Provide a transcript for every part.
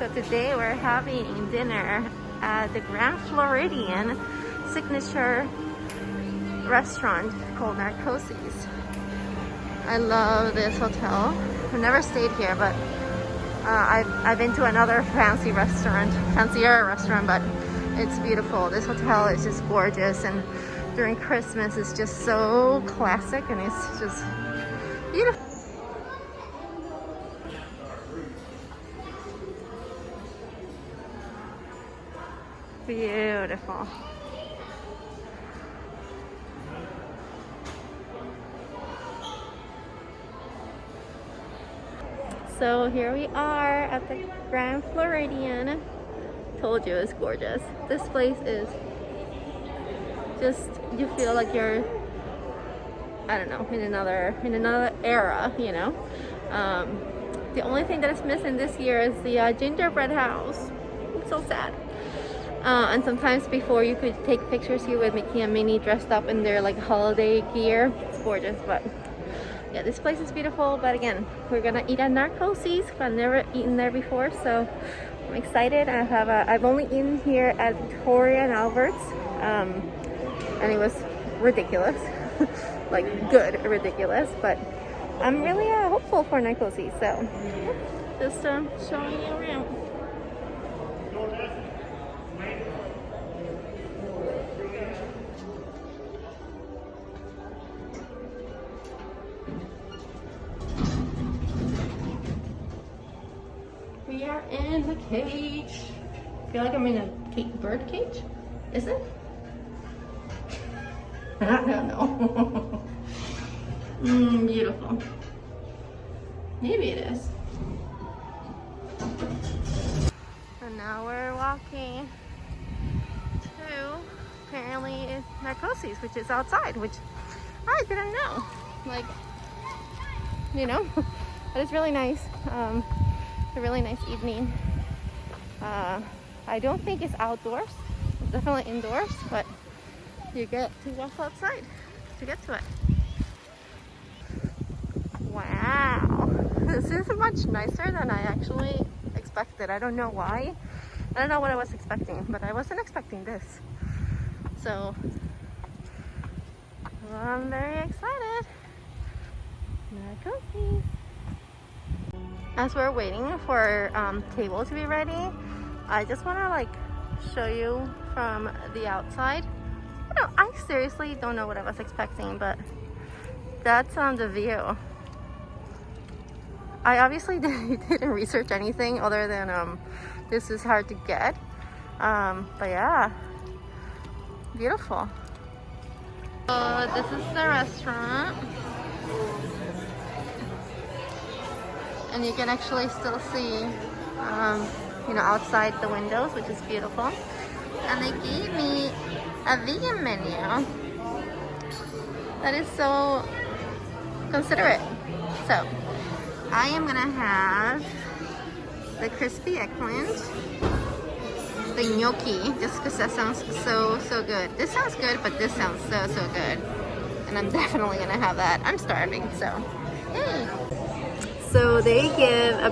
So today we're having dinner at the Grand Floridian signature restaurant called Narcoossee's. I love this hotel. I've never stayed here, but I've been to another fancier restaurant, but it's beautiful. This hotel is just gorgeous, and during Christmas it's just so classic and it's just beautiful. Beautiful. So here we are at the Grand Floridian. Told you it's gorgeous. This place is just, you feel like you're, I don't know, in another era, you know. The only thing that is missing this year is the gingerbread house. It's so sad. And sometimes before you could take pictures here with Mickey and Minnie dressed up in their like holiday gear. It's gorgeous, but yeah, this place is beautiful. But again, we're gonna eat at Narcoossee's. I've never eaten there before, so I'm excited. I've only eaten here at Victoria and Albert's, and it was ridiculous, like good ridiculous. But I'm really hopeful for Narcoossee, so just showing you around. We are in the cage. I feel like I'm in a bird cage. Is it? I don't know. Beautiful. Maybe it is. And now we're walking to, apparently it's Narcoossee's, which is outside, which I didn't know. Like, you know, but it's really nice. A really nice evening. I don't think it's outdoors. It's definitely indoors, but you get to walk outside to get to it. Wow, this is much nicer than I actually expected. I don't know why. I don't know what I was expecting, but I wasn't expecting this. So I'm very excited. Narcoossee. As we're waiting for table to be ready, I just want to like show you from the outside. I seriously don't know what I was expecting, but that's the view. I obviously didn't research anything other than this is hard to get, but yeah, beautiful. So this is the restaurant. And you can actually still see, you know, outside the windows, which is beautiful. And they gave me a vegan menu. That is so considerate. So, I am gonna have the crispy eggplant, the gnocchi, just because that sounds so good. This sounds good, but this sounds so good. And I'm definitely gonna have that. I'm starving, so yay. So they give a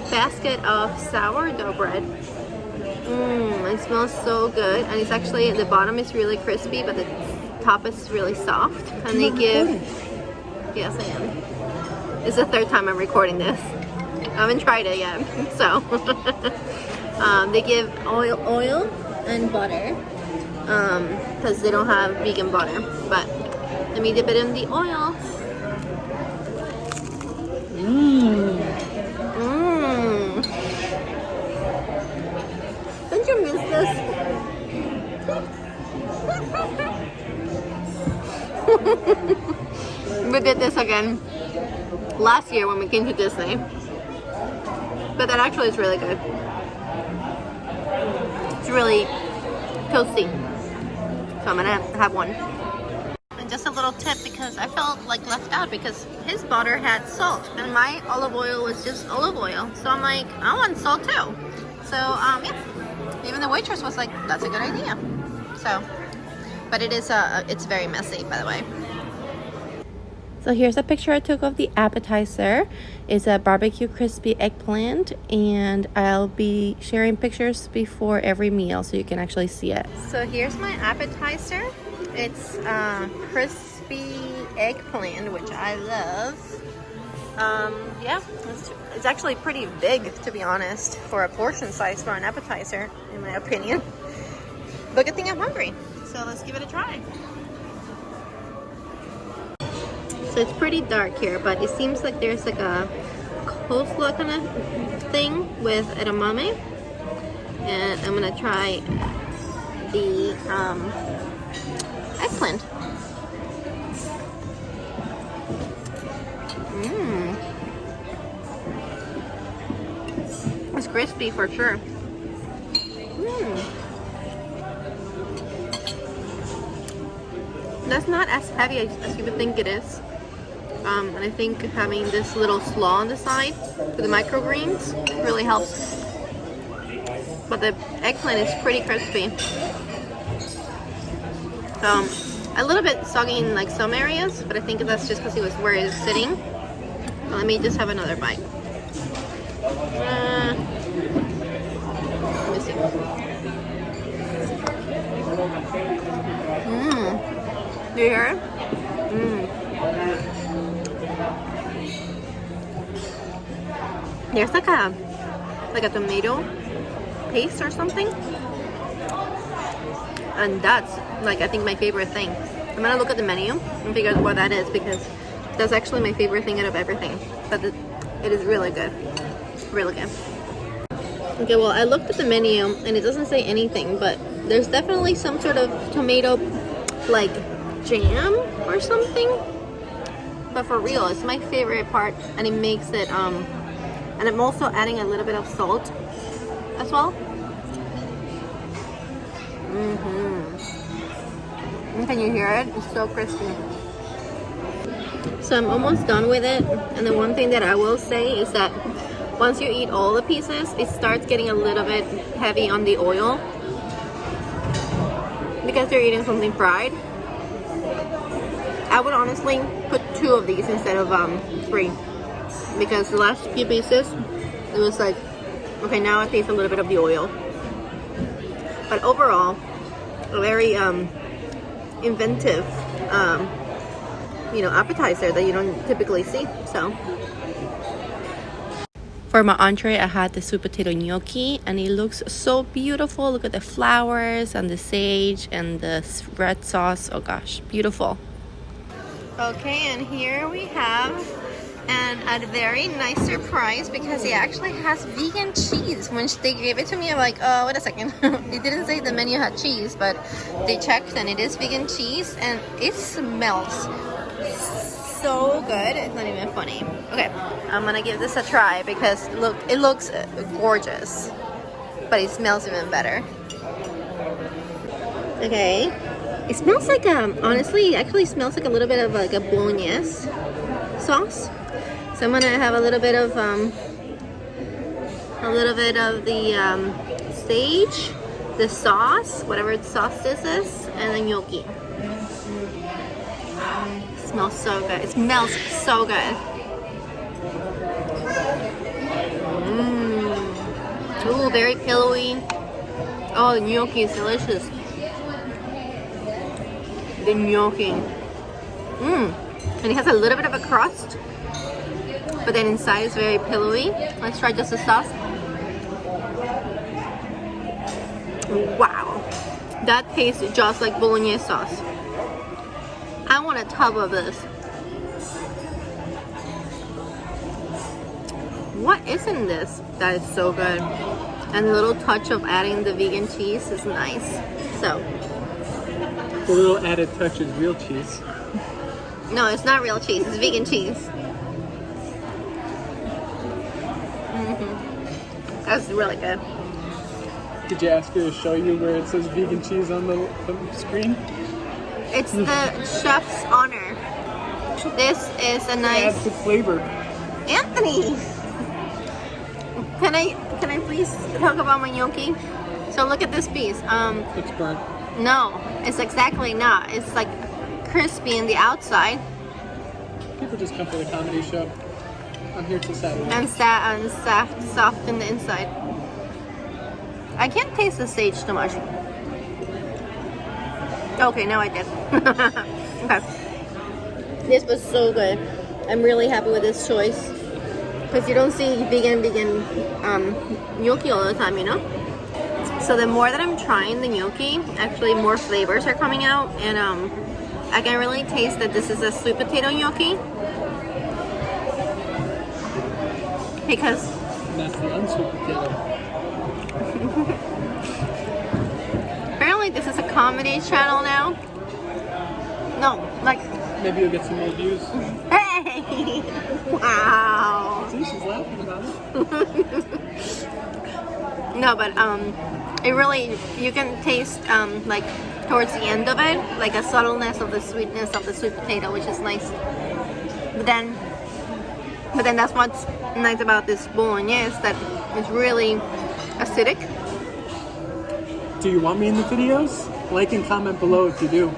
basket of sourdough bread. It smells so good, and it's actually, the bottom is really crispy, but the top is really soft. And they give, yes I am. It's the third time I'm recording this. I haven't tried it yet, so. They give oil and butter, because they don't have vegan butter. But let me dip it in the oil. Don't you miss this? We did this again last year when we came to Disney. But that actually is really good. It's really toasty. So I'm gonna have one. And just a little tip, because I felt like left out because his butter had salt and my olive oil was just olive oil. So I'm like, I want salt too. So yeah, even the waitress was like, that's a good idea. So, but it is it's very messy, by the way. So here's a picture I took of the appetizer. It's a BBQ Crispy Eggplant, and I'll be sharing pictures before every meal so you can actually see it. So here's my appetizer. It's crispy eggplant, which I love. Yeah, it's actually pretty big, to be honest, for a portion size for an appetizer, in my opinion. But good thing I'm hungry, so let's give it a try. So it's pretty dark here, but it seems like there's like a coleslaw kind of thing with edamame. And I'm gonna try the eggplant. It's crispy for sure. That's not as heavy as you would think it is. And I think having this little slaw on the side for the microgreens really helps. But the eggplant is pretty crispy. A little bit soggy in like some areas, but I think that's just because it was where it was sitting. Well, let me just have another bite. Let me see. Do you hear it? There's like a tomato paste or something, and that's like I think my favorite thing. I'm gonna look at the menu and figure out what that is, because that's actually my favorite thing out of everything. But it is really good, really good. Okay, well, I looked at the menu and it doesn't say anything, but there's definitely some sort of tomato like jam or something. But for real, it's my favorite part, and it makes it and I'm also adding a little bit of salt as well. Can you hear it? It's so crispy. So I'm almost done with it, and the one thing that I will say is that once you eat all the pieces, it starts getting a little bit heavy on the oil because you're eating something fried. I would honestly put 2 of these instead of 3, because the last few pieces, it was like, okay, now I taste a little bit of the oil. But overall, a very inventive, appetizer that you don't typically see. So for my entree, I had the sweet potato gnocchi, and it looks so beautiful. Look at the flowers and the sage and the red sauce. Oh gosh, beautiful. Okay, and here we have a very nice surprise, because it actually has vegan cheese. When they gave it to me, I'm like, oh, wait a second. It didn't say the menu had cheese, but they checked and it is vegan cheese, and it smells so good. It's not even funny. Okay, I'm gonna give this a try because it looks gorgeous, but it smells even better. Okay, it smells like honestly, it actually smells like a little bit of like a bolognese sauce. So I'm gonna have a little bit of the sage, the sauce, whatever the sauce this is, and the gnocchi. It smells so good. It smells so good. Ooh, very pillowy. Oh, the gnocchi is delicious. The gnocchi. And it has a little bit of a crust, but then inside is very pillowy. Let's try just the sauce. Wow, that tastes just like bolognese sauce. I want a tub of this. What is in this that is so good? And the little touch of adding the vegan cheese is nice. So the little added touch is real cheese. No, it's not real cheese, it's vegan cheese. That's really good. Did you ask her to show you where it says vegan cheese on the screen? It's the chef's honor. This is a nice... Adds the flavor. Anthony! Can I please talk about my gnocchi? So look at this piece. It's burnt. No, it's exactly not. It's like crispy in the outside, People just come for the comedy show. I'm here till Saturday. And soft in the inside. I can't taste the sage too much. Okay, now I did. Okay. This was so good. I'm really happy with this choice. Because you don't see vegan gnocchi all the time, you know? So the more that I'm trying the gnocchi, actually more flavors are coming out. And I can really taste that this is a sweet potato gnocchi. Because... And that's the unsweet potato. Apparently this is a comedy channel now. No, like... Maybe you'll get some more views. Hey! Wow! See, she's laughing about it. No, but it really, you can taste like towards the end of it, like a subtleness of the sweetness of the sweet potato, which is nice. But then that's what's nice about this bolognese, that it's really acidic. Do you want me in the videos? Like and comment below if you do.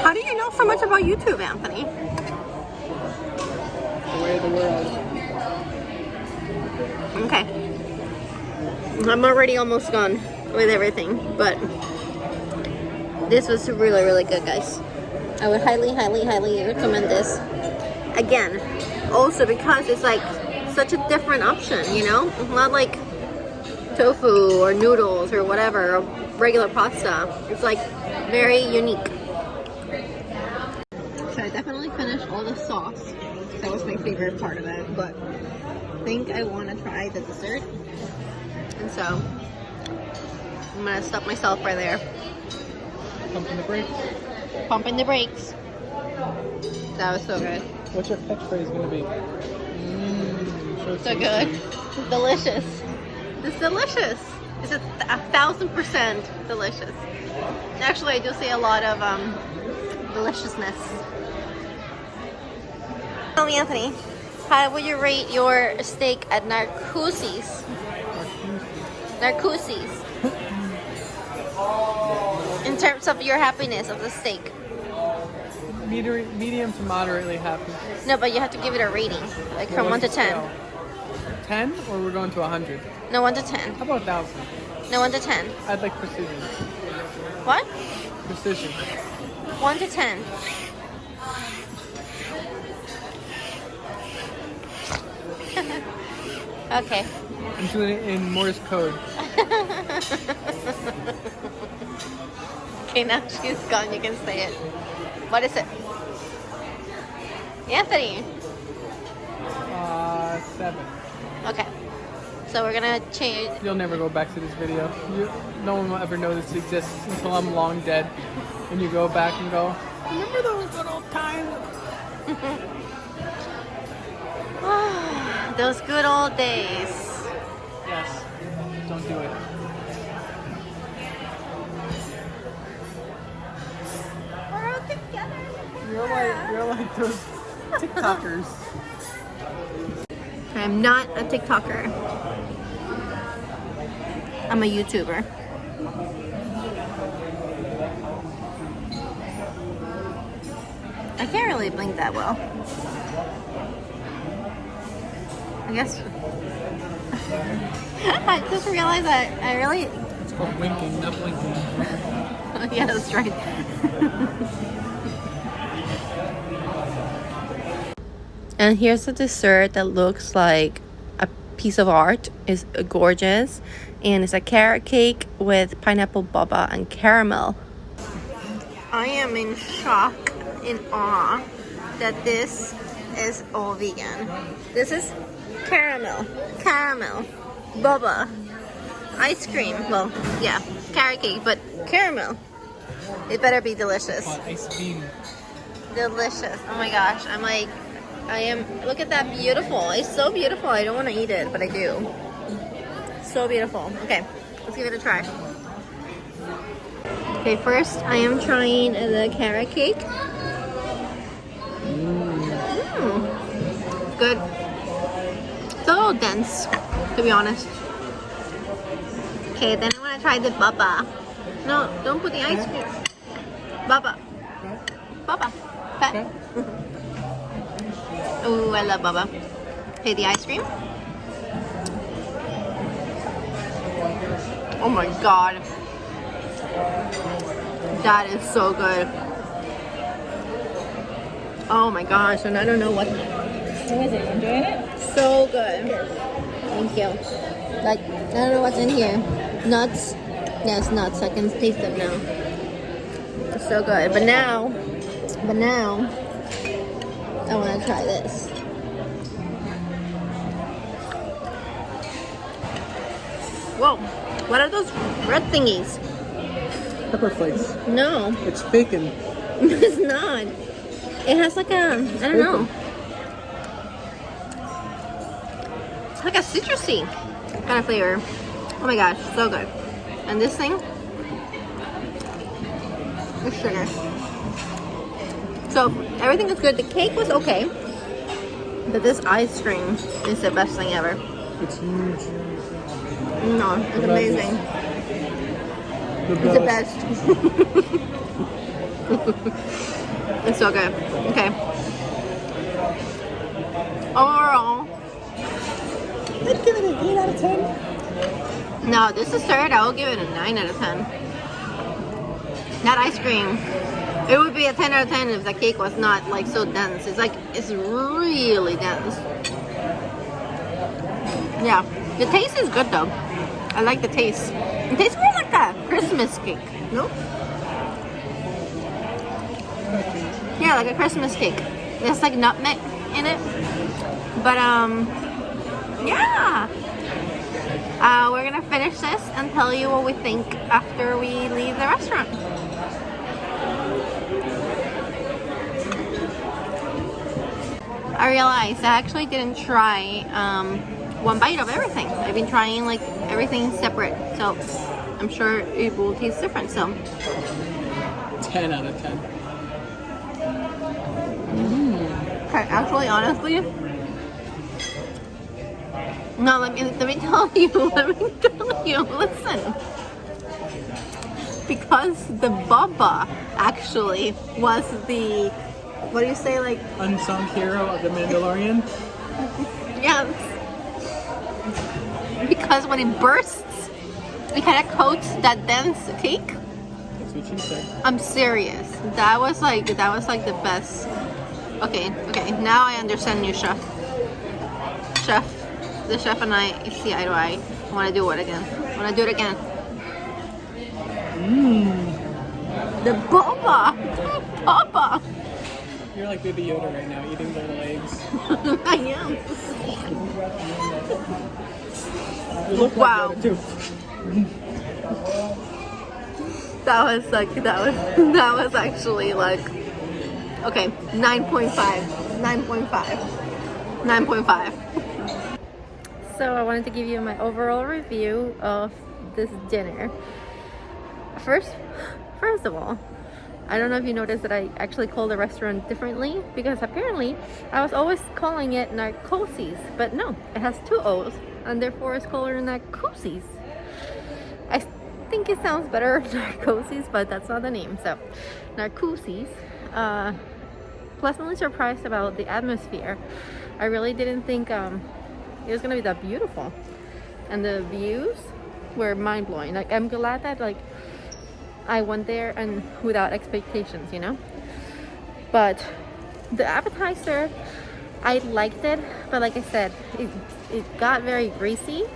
How do you know so much about YouTube, Anthony? The way of the world. Okay. I'm already almost done with everything, but this was really, really good, guys. I would highly, highly, highly recommend this. Again, also because it's like such a different option, you know? It's not like tofu or noodles or whatever, or regular pasta. It's like very unique. So I definitely finished all the sauce. That was my favorite part of it, but I think I want to try the dessert. And so I'm gonna stop myself right there. Pumping the brakes. Pumping the brakes. That was so good. What's your catchphrase gonna be? So good. It's delicious. It's delicious. It's 1,000% delicious. Actually, I do see a lot of deliciousness. Tell me, Anthony, how would you rate your steak at Narcoossee's? Narcoossee's. In terms of your happiness of the steak. Medium to moderately happy. No, but you have to give it a rating, like from 1 to 10. 10, or we're going to 100? No, 1 to 10. How about 1,000? No, 1 to 10. I'd like precision. What? Precision. 1 to 10. Okay. I'm doing it in Morse code. Okay, now she's gone. You can say it. What is it? Anthony. 7. Okay. So we're gonna change. You'll never go back to this video. No one will ever know this exists until I'm long dead. And you go back and go, remember those good old times? Those good old days. Yes. Don't do it. We're all together. You're like those TikTokers. I'm not a TikToker. I'm a YouTuber. I can't really blink that well. I guess. I just realized that I really. It's called winking, not blinking. Yeah, that's right. And here's a dessert that looks like a piece of art. It's gorgeous. And it's a carrot cake with pineapple baba and caramel. I am in shock, in awe, that this is all vegan. This is caramel, baba, ice cream. Well, yeah, carrot cake, but caramel. It better be delicious. Ice cream. Delicious. Oh my gosh, look at that, beautiful. It's so beautiful. I don't want to eat it, but I do. So beautiful. Okay, let's give it a try. Okay, first I am trying the carrot cake. Good. It's a little dense, to be honest. Okay, then I want to try the baba. No, don't put the ice cream. Baba. Baba. Pet. Okay. Ooh, I love Baba. Okay, the ice cream. Oh my god. That is so good. Oh my gosh, and I don't know what. How is it? Enjoying it? So good. Thank you. Like, I don't know what's in here. Nuts. Yes, nuts. I can taste them now. It's so good. But now, I want to try this. Whoa. What are those red thingies? Pepper flakes. No. It's bacon. It's not. It has like a, I don't know. It's like a citrusy kind of flavor. Oh my gosh, so good. And this thing is sugar. So everything is good. The cake was okay, but this ice cream is the best thing ever. It's huge. No, it's amazing. It's the best. It's so good. Okay. Overall, I'd give it an 8 out of 10. no, this dessert, I will give it a 9 out of 10. That ice cream, it would be a 10 out of 10 if the cake was not like so dense. It's like, it's really dense. Yeah, the taste is good though. I like the taste. It tastes more like a Christmas cake, no? Yeah, like a Christmas cake. There's like nutmeg in it. But yeah. We're gonna finish this and tell you what we think after we leave the restaurant. I realized I actually didn't try one bite of everything. I've been trying like everything separate, so I'm sure it will taste different. So 10 out of 10. okay, actually, honestly, no. Let me tell you. Let me tell you. Listen, because the baba actually was the, what do you say, like, Unsung hero of the Mandalorian. yes. Because when it bursts, it kind of coats that dense cake. That's what she said. I'm serious. That was like the best. Okay, now I understand you, chef. The chef and I see eye to eye. I want to do it again. I want to do it again. The boba. You're like Baby Yoda right now, eating the little eggs. I am. You look Wow. like Yoda too. That was actually like, okay, 9.5. 9.5. So I wanted to give you my overall review of this dinner. First of all, I don't know if you noticed that I actually called the restaurant differently, because apparently I was always calling it Narcoossee's, but no, it has 2 O's and therefore it's called Narcoossee's. I think it sounds better, Narcoossee's, but that's not the name. So Narcoossee's. Pleasantly surprised about the atmosphere. I really didn't think it was gonna be that beautiful, and the views were mind-blowing. Like, I'm glad that like I went there and without expectations, you know. But the appetizer, I liked it, but like I said, it got very greasy.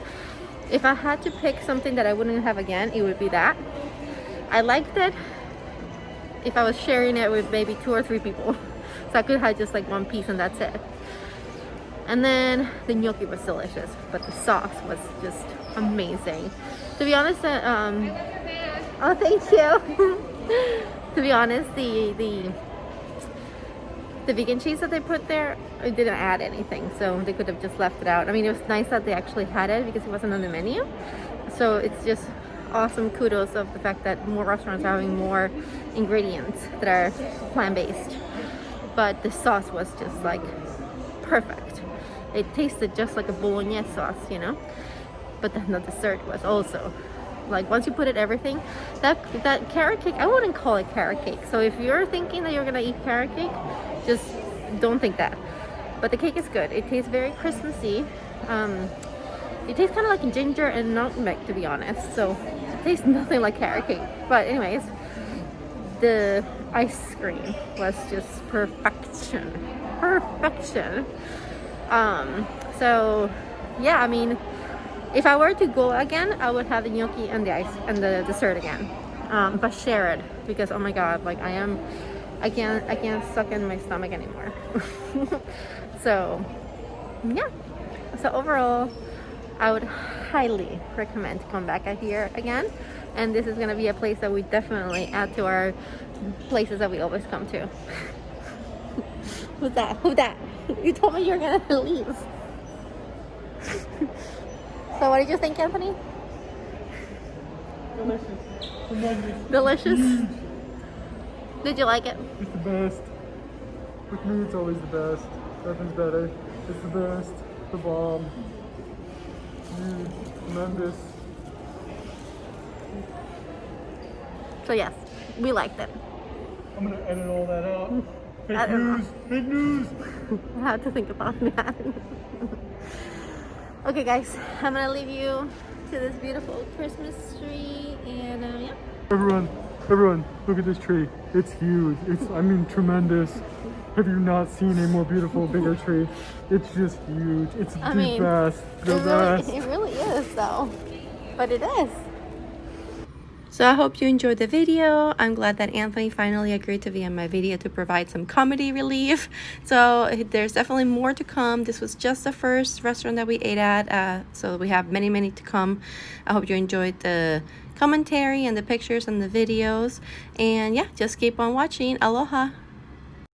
If I had to pick something that I wouldn't have again, it would be that. I liked it if I was sharing it with maybe 2 or 3 people. So I could have just like 1 piece and that's it. And then the gnocchi was delicious, but the sauce was just amazing. To be honest, oh, thank you. To be honest, the vegan cheese that they put there, it didn't add anything, so they could have just left it out. I mean, it was nice that they actually had it because it wasn't on the menu. So it's just awesome kudos of the fact that more restaurants are having more ingredients that are plant-based. But the sauce was just like perfect. It tasted just like a bolognese sauce, you know. But then the dessert was also Like once you put it everything, that carrot cake, I wouldn't call it carrot cake. So if you're thinking that you're gonna eat carrot cake, just don't think that. But the cake is good. It tastes very Christmassy. It tastes kind of like ginger and nutmeg, to be honest. So it tastes nothing like carrot cake. But anyways, the ice cream was just perfection. Perfection. So yeah, I mean, if I were to go again, I would have the gnocchi and the ice and the dessert again, but share it, because oh my god, like I can't suck in my stomach anymore. So yeah, so overall I would highly recommend to come back here again, and this is gonna be a place that we definitely add to our places that we always come to. Who's that? Who that? You told me you're gonna leave. So what did you think, Anthony? Delicious. Tremendous. Delicious? Huge. Did you like it? It's the best. With me, it's always the best. Nothing's better. It's the best. The bomb. Huge. Tremendous. So yes, we liked it. I'm gonna edit all that out. I Fake don't know. news. Fake news. I have to think about that. Okay guys, I'm gonna leave you to this beautiful Christmas tree, and yeah. Everyone, look at this tree. It's huge. I mean, tremendous. Have you not seen a more beautiful, bigger tree? It's just huge. It's the best. The best. It really is though. But it is. So I hope you enjoyed the video. I'm glad that Anthony finally agreed to be in my video to provide some comedy relief. So there's definitely more to come. This was just the first restaurant that we ate at. So we have many to come. I hope you enjoyed the commentary and the pictures and the videos. And yeah, just keep on watching. Aloha.